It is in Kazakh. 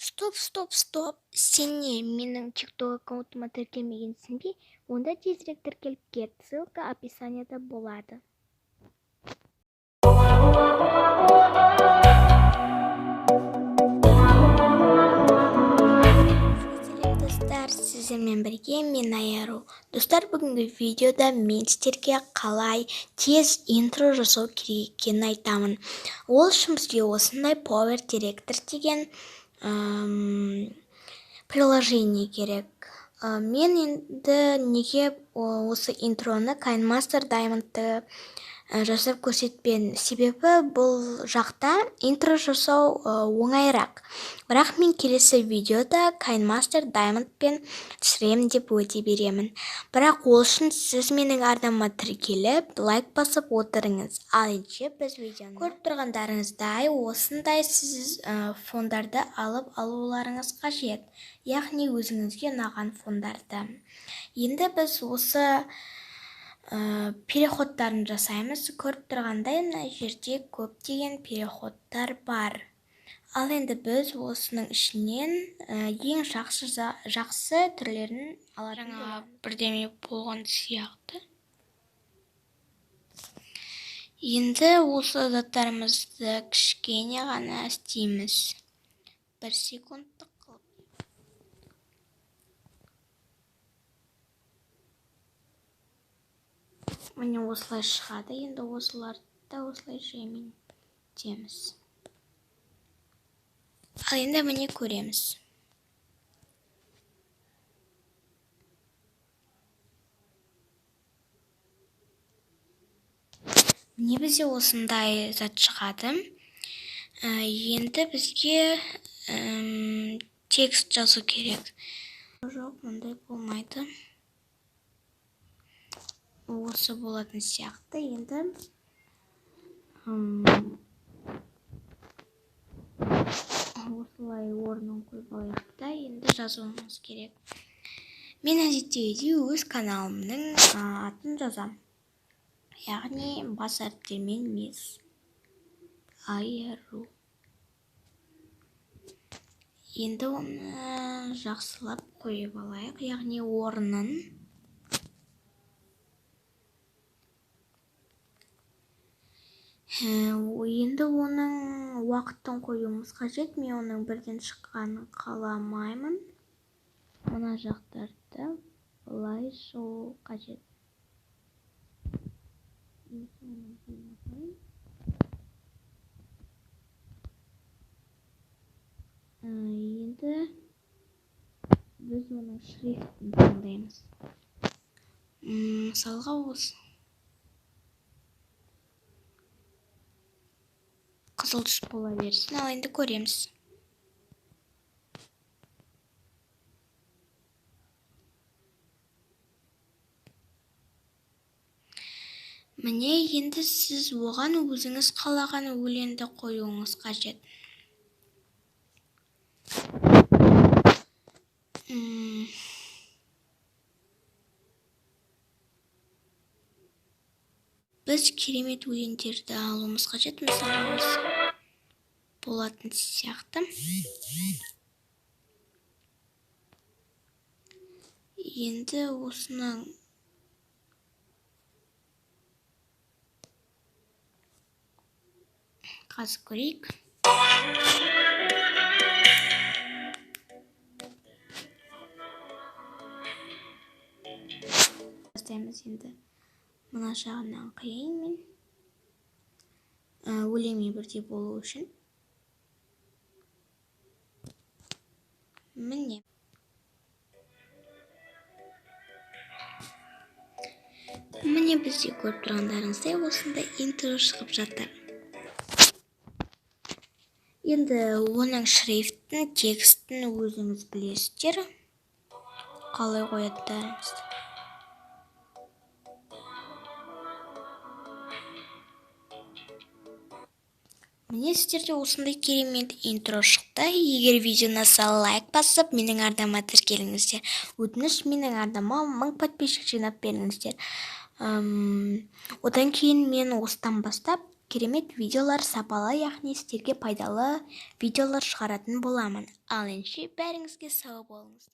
Стоп. Сен не менің TikTok аккаунтыма тіркелмегенсің бе? Онда тезірек тіркеліп кет. Ссылка описанияда болады. Достар, сіздермен бірге мен Айару. Достар, бүгінгі видеода мен сіздерге қалай тез интро жасау керек екенін айтамын. Ол үшін бізге осындай Power Director деген приложение керек. Мен енді неге осы интроны KineMaster Diamond'ты жасап көрсетпедім. Себебі бұл жақта интро жасау оңайырақ. Бірақ мен келесі видеода KineMaster Diamond'пен түсіремін деп уәде беремін. Бірақ ол үшін сіз менің арнама тіркеліп, лайк басып отырыңыз. Ал енді біз видеоны көріп тұрғандарыңыздай осындай сіз фондарды алуларыңыз қажет. Яғни өзіңізге ұнаған фондарды. Енді біз осы переходтарын жасаймыз. Көріп тұрғандай мына жерде көптеген переходтар бар. Ал енді біз осының ішінен ең жақсы түрлерін алатын боламыз. Бірдеме болған сияқты. Енді осы заттарымызды кішкене ғана істейміз. 1 секундтық қылып. Міне осылай шығады. Енді осыларды осылай жаймен теміз. Ал енді міне көреміз. Міне бізде осындай зат шығады. Енді бізге текст жазу керек. Жоқ, мұндай болмайды. Осы болатын сияқты. Енді осылай орнын қойып алайық та, енді жазуымыз керек. Мен әдеттегідей өз каналымның атын жазам. Яғни бас әріптермен емес. Айару. Енді оны жақсылап қойып алайық, яғни орнын. Енді оның уақытын қоюымыз қажет. Мен оның бірден шыққанын қаламаймын. Мына жақтарды былай шығу қажет. Енді біз оның шрифтін таңдаймыз. Мысалға осы қызыл түс бола берсін. Ал енді көреміз. Міне енді сіз оған өзіңіз қалаған өлеңді қоюыңыз қажет. Біз керемет өлеңдерді алуымыз қажет. Мысалы болатын сияқты. Енді осының қазып көрейік. Бастаймыз енді. Мына жағынан қиын мен. Өлеме бірдей болу үшін. Міне. Міне бізде көріп тұрғандарыңыздай осындай интро шығып жатыр. Енді оның шрифтін, текстін өзіңіз білесіздер. Қалай қоятындарыңызды. Міне сіздерде осындай керемет интро шықты. Егер видеоны лайк басып, менің арнама тіркеліңіздер. Өтініш, менің арнама 1000 подписчик жинап беріңіздер. Одан кейін мен осыдан бастап керемет видеолар, сапалы, яғни сіздерге пайдалы видеолар шығаратын боламын. Ал ендеше бәріңізге сау болыңыздар.